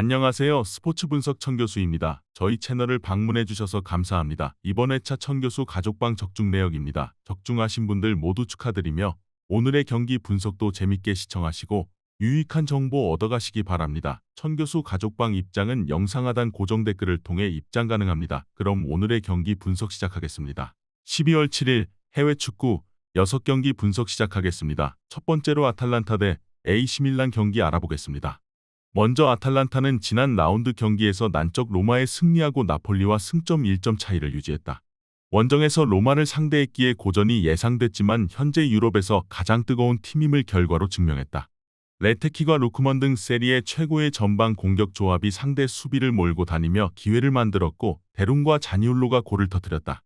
안녕하세요. 스포츠 분석 천교수입니다. 저희 채널을 방문해 주셔서 감사합니다. 이번 회차 천교수 가족방 적중 내역입니다. 적중하신 분들 모두 축하드리며 오늘의 경기 분석도 재밌게 시청하시고 유익한 정보 얻어가시기 바랍니다. 천교수 가족방 입장은 영상 하단 고정 댓글을 통해 입장 가능합니다. 그럼 오늘의 경기 분석 시작하겠습니다. 12월 7일 해외 축구 6경기 분석 시작하겠습니다. 첫 번째로 아탈란타 대 AC 밀란 경기 알아보겠습니다. 먼저 아탈란타는 지난 라운드 경기에서 난적 로마에 승리하고 나폴리와 승점 1점 차이를 유지했다. 원정에서 로마를 상대했기에 고전이 예상됐지만 현재 유럽에서 가장 뜨거운 팀임을 결과로 증명했다. 레테키와 루크먼 등 세리에 최고의 전방 공격 조합이 상대 수비를 몰고 다니며 기회를 만들었고 데룬과 자니올로가 골을 터뜨렸다.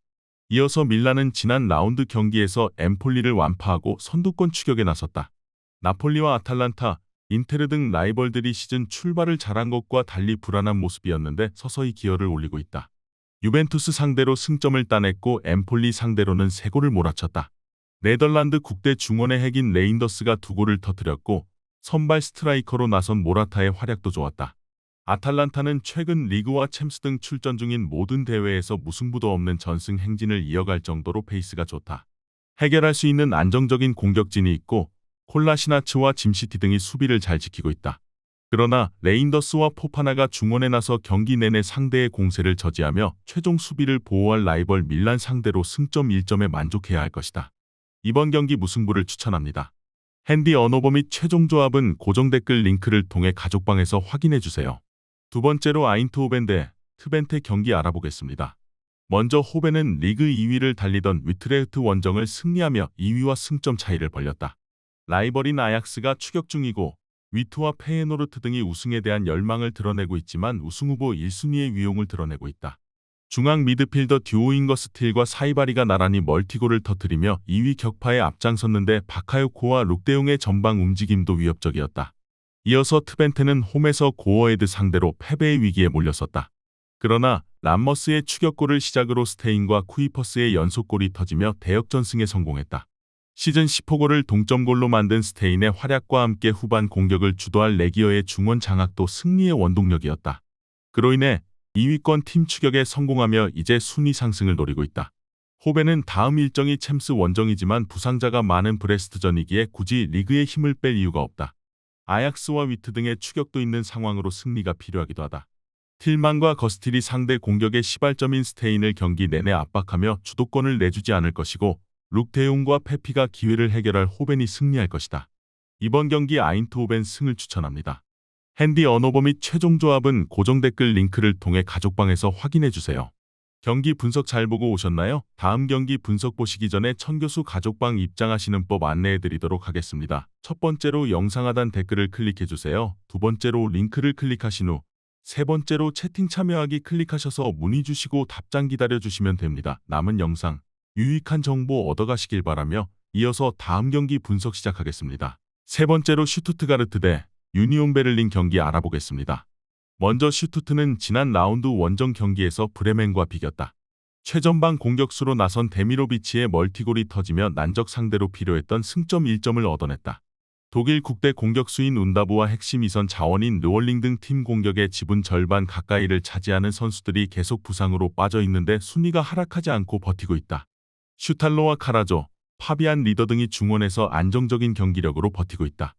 이어서 밀란은 지난 라운드 경기에서 엠폴리를 완파하고 선두권 추격에 나섰다. 나폴리와 아탈란타, 인테르 등 라이벌들이 시즌 출발을 잘한 것과 달리 불안한 모습이었는데 서서히 기여를 올리고 있다. 유벤투스 상대로 승점을 따냈고 엠폴리 상대로는 3골을 몰아쳤다. 네덜란드 국대 중원의 핵인 레인더스가 2골을 터뜨렸고 선발 스트라이커로 나선 모라타의 활약도 좋았다. 아탈란타는 최근 리그와 챔스 등 출전 중인 모든 대회에서 무승부도 없는 전승 행진을 이어갈 정도로 페이스가 좋다. 해결할 수 있는 안정적인 공격진이 있고 콜라시나츠와 짐시티 등이 수비를 잘 지키고 있다. 그러나 레인더스와 포파나가 중원에 나서 경기 내내 상대의 공세를 저지하며 최종 수비를 보호할 라이벌 밀란 상대로 승점 1점에 만족해야 할 것이다. 이번 경기 무승부를 추천합니다. 핸디 언어버 및 최종 조합은 고정 댓글 링크를 통해 가족방에서 확인해주세요. 두 번째로 아인트호벤 대 트벤테 경기 알아보겠습니다. 먼저 호벤은 리그 2위를 달리던 위트레흐트 원정을 승리하며 2위와 승점 차이를 벌렸다. 라이벌인 아약스가 추격 중이고 위트와 페예노르트 등이 우승에 대한 열망을 드러내고 있지만 우승 후보 1순위의 위용을 드러내고 있다. 중앙 미드필더 듀오 잉거스틸과 사이바리가 나란히 멀티골을 터뜨리며 2위 격파에 앞장섰는데 바카요코와 룩데용의 전방 움직임도 위협적이었다. 이어서 트벤테는 홈에서 고어헤드 상대로 패배의 위기에 몰렸었다. 그러나 람머스의 추격골을 시작으로 스테인과 쿠이퍼스의 연속골이 터지며 대역전승에 성공했다. 시즌 10호골을 동점골로 만든 스테인의 활약과 함께 후반 공격을 주도할 레기어의 중원 장악도 승리의 원동력이었다. 그로 인해 2위권 팀 추격에 성공하며 이제 순위 상승을 노리고 있다. 호벤은 다음 일정이 챔스 원정이지만 부상자가 많은 브레스트전이기에 굳이 리그에 힘을 뺄 이유가 없다. 아약스와 위트 등의 추격도 있는 상황으로 승리가 필요하기도 하다. 틸만과 거스틸이 상대 공격의 시발점인 스테인을 경기 내내 압박하며 주도권을 내주지 않을 것이고 룩데용과 페피가 기회를 해결할 호벤이 승리할 것이다. 이번 경기 아인트호벤 승을 추천합니다. 핸디 언어버 및 최종 조합은 고정 댓글 링크를 통해 가족방에서 확인해주세요. 경기 분석 잘 보고 오셨나요? 다음 경기 분석 보시기 전에 천교수 가족방 입장하시는 법 안내해드리도록 하겠습니다. 첫 번째로 영상 하단 댓글을 클릭해주세요. 두 번째로 링크를 클릭하신 후 세 번째로 채팅 참여하기 클릭하셔서 문의 주시고 답장 기다려주시면 됩니다. 남은 영상 유익한 정보 얻어가시길 바라며 이어서 다음 경기 분석 시작하겠습니다. 세 번째로 슈투트가르트 대 유니온 베를린 경기 알아보겠습니다. 먼저 슈투트는 지난 라운드 원정 경기에서 브레멘과 비겼다. 최전방 공격수로 나선 데미로비치의 멀티골이 터지며 난적 상대로 필요했던 승점 1점을 얻어냈다. 독일 국대 공격수인 운다부와 핵심 이선 자원인 르월링 등 팀 공격의 지분 절반 가까이를 차지하는 선수들이 계속 부상으로 빠져 있는데 순위가 하락하지 않고 버티고 있다. 슈탈로와 카라조, 파비안 리더 등이 중원에서 안정적인 경기력으로 버티고 있다.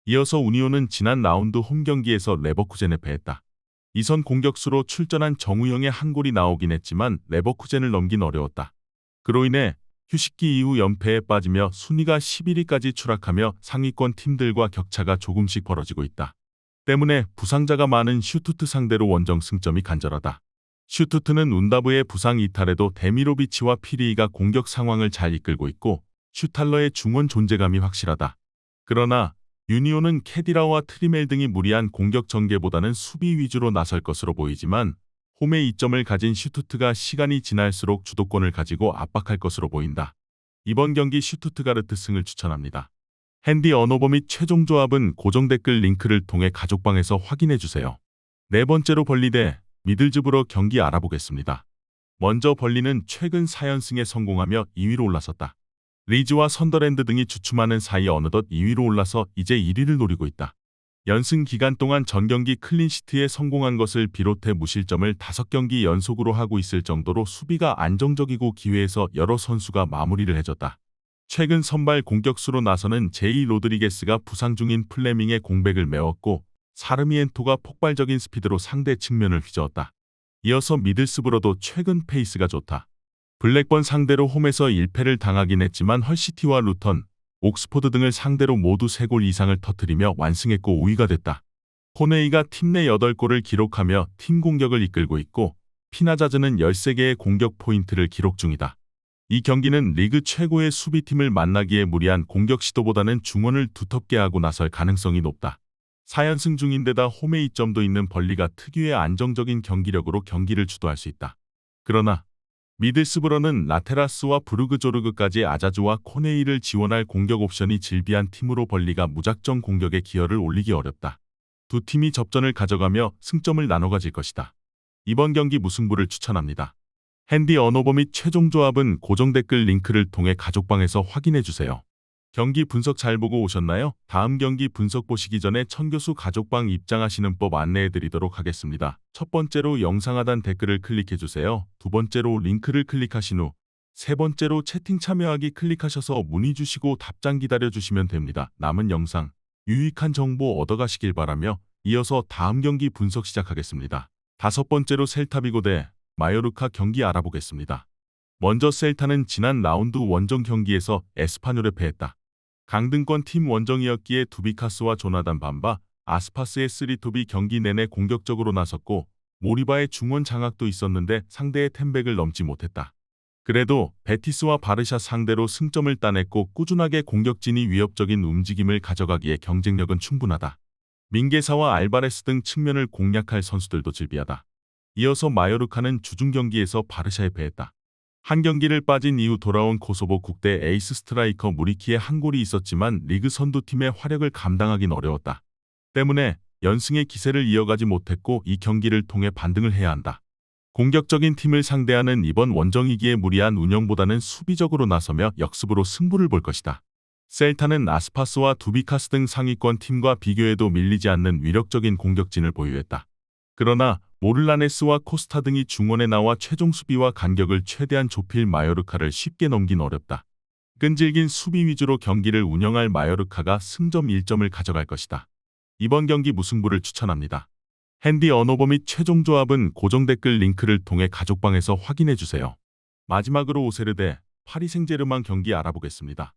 이어서 우니온은 지난 라운드 홈 경기에서 레버쿠젠에 패했다. 이선 공격수로 출전한 정우영의 한 골이 나오긴 했지만 레버쿠젠을 넘긴 어려웠다. 그로 인해 휴식기 이후 연패에 빠지며 순위가 11위까지 추락하며 상위권 팀들과 격차가 조금씩 벌어지고 있다. 때문에 부상자가 많은 슈투트 상대로 원정 승점이 간절하다. 슈투트는 운다브의 부상 이탈에도 데미로비치와 피리이가 공격 상황을 잘 이끌고 있고 슈탈러의 중원 존재감이 확실하다. 그러나 유니온은 캐디라와 트리멜 등이 무리한 공격 전개보다는 수비 위주로 나설 것으로 보이지만 홈에 이점을 가진 슈투트가 시간이 지날수록 주도권을 가지고 압박할 것으로 보인다. 이번 경기 슈투트가르트 승을 추천합니다. 핸디 언어버 및 최종 조합은 고정 댓글 링크를 통해 가족방에서 확인해주세요. 네 번째로 벌리 대 미들즈브러 경기 알아보겠습니다. 먼저 벌리는 최근 4연승에 성공하며 2위로 올라섰다. 리즈와 선더랜드 등이 주춤하는 사이 어느덧 2위로 올라서 이제 1위를 노리고 있다. 연승 기간 동안 전경기 클린시트에 성공한 것을 비롯해 무실점을 5경기 연속으로 하고 있을 정도로 수비가 안정적이고 기회에서 여러 선수가 마무리를 해줬다. 최근 선발 공격수로 나서는 제이 로드리게스가 부상 중인 플레밍의 공백을 메웠고 사르미엔토가 폭발적인 스피드로 상대 측면을 휘저었다. 이어서 미들스브로도 최근 페이스가 좋다. 블랙번 상대로 홈에서 1패를 당하긴 했지만 헐시티와 루턴, 옥스포드 등을 상대로 모두 3골 이상을 터뜨리며 완승했고 5위가 됐다. 코네이가 팀 내 8골을 기록하며 팀 공격을 이끌고 있고 피나자즈는 13개의 공격 포인트를 기록 중이다. 이 경기는 리그 최고의 수비팀을 만나기에 무리한 공격 시도보다는 중원을 두텁게 하고 나설 가능성이 높다. 4연승 중인데다 홈에 이점도 있는 벌리가 특유의 안정적인 경기력으로 경기를 주도할 수 있다. 그러나 미들스브러는 라테라스와 브루그조르그까지 아자주와 코네이를 지원할 공격 옵션이 질비한 팀으로 벌리가 무작정 공격에 기여를 올리기 어렵다. 두 팀이 접전을 가져가며 승점을 나눠 가질 것이다. 이번 경기 무승부를 추천합니다. 핸디 언어버 및 최종 조합은 고정 댓글 링크를 통해 가족방에서 확인해주세요. 경기 분석 잘 보고 오셨나요? 다음 경기 분석 보시기 전에 천교수 가족방 입장하시는 법 안내해드리도록 하겠습니다. 첫 번째로 영상 하단 댓글을 클릭해주세요. 두 번째로 링크를 클릭하신 후 세 번째로 채팅 참여하기 클릭하셔서 문의 주시고 답장 기다려주시면 됩니다. 남은 영상 유익한 정보 얻어가시길 바라며 이어서 다음 경기 분석 시작하겠습니다. 다섯 번째로 셀타비고 대 마요르카 경기 알아보겠습니다. 먼저 셀타는 지난 라운드 원정 경기에서 에스파뇰에 패했다. 강등권 팀 원정이었기에 두비카스와 조나단 밤바, 아스파스의 쓰리톱이 경기 내내 공격적으로 나섰고 모리바의 중원 장악도 있었는데 상대의 템백을 넘지 못했다. 그래도 베티스와 바르샤 상대로 승점을 따냈고 꾸준하게 공격진이 위협적인 움직임을 가져가기에 경쟁력은 충분하다. 민게사와 알바레스 등 측면을 공략할 선수들도 질비하다. 이어서 마요르카는 주중 경기에서 바르샤에 패했다. 한 경기를 빠진 이후 돌아온 코소보 국대 에이스 스트라이커 무리키의 한 골이 있었지만 리그 선두팀의 화력을 감당하긴 어려웠다. 때문에 연승의 기세를 이어가지 못했고 이 경기를 통해 반등을 해야 한다. 공격적인 팀을 상대하는 이번 원정이기에 무리한 운영보다는 수비적으로 나서며 역습으로 승부를 볼 것이다. 셀타는 아스파스와 두비카스 등 상위권 팀과 비교해도 밀리지 않는 위력적인 공격진을 보유했다. 그러나 모를라네스와 코스타 등이 중원에 나와 최종 수비와 간격을 최대한 좁힐 마요르카를 쉽게 넘긴 어렵다. 끈질긴 수비 위주로 경기를 운영할 마요르카가 승점 1점을 가져갈 것이다. 이번 경기 무승부를 추천합니다. 핸디 언어버 및 최종 조합은 고정 댓글 링크를 통해 가족방에서 확인해주세요. 마지막으로 오세르 대 파리 생제르맹 경기 알아보겠습니다.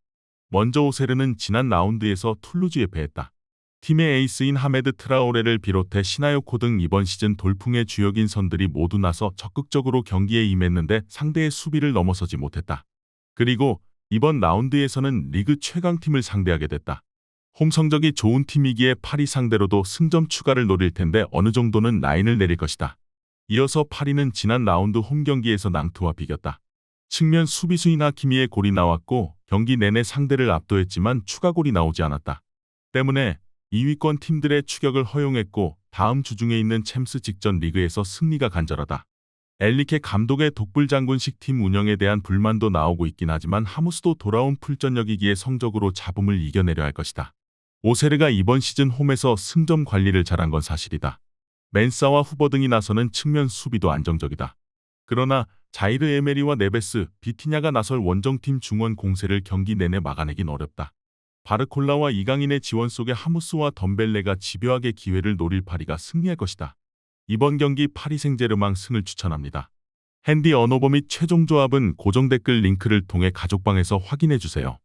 먼저 오세르는 지난 라운드에서 툴루즈에 패했다. 팀의 에이스인 하메드 트라오레를 비롯해 시나요코 등 이번 시즌 돌풍의 주역인 선들이 모두 나서 적극적으로 경기에 임했는데 상대의 수비를 넘어서지 못했다. 그리고 이번 라운드에서는 리그 최강팀을 상대하게 됐다. 홈 성적이 좋은 팀이기에 파리 상대로도 승점 추가를 노릴 텐데 어느 정도는 라인을 내릴 것이다. 이어서 파리는 지난 라운드 홈 경기에서 낭투와 비겼다. 측면 수비수인 하키미의 골이 나왔고 경기 내내 상대를 압도했지만 추가골이 나오지 않았다. 때문에 2위권 팀들의 추격을 허용했고 다음 주중에 있는 챔스 직전 리그에서 승리가 간절하다. 엘리케 감독의 독불장군식 팀 운영에 대한 불만도 나오고 있긴 하지만 하무스도 돌아온 풀전력이기에 성적으로 잡음을 이겨내려 할 것이다. 오세르가 이번 시즌 홈에서 승점 관리를 잘한 건 사실이다. 멘사와 후보 등이 나서는 측면 수비도 안정적이다. 그러나 자이르 에메리와 네베스, 비티냐가 나설 원정팀 중원 공세를 경기 내내 막아내긴 어렵다. 바르콜라와 이강인의 지원 속에 하무스와 덤벨레가 집요하게 기회를 노릴 파리가 승리할 것이다. 이번 경기 파리 생제르맹 승을 추천합니다. 핸디 언어버 및 최종 조합은 고정 댓글 링크를 통해 가족방에서 확인해주세요.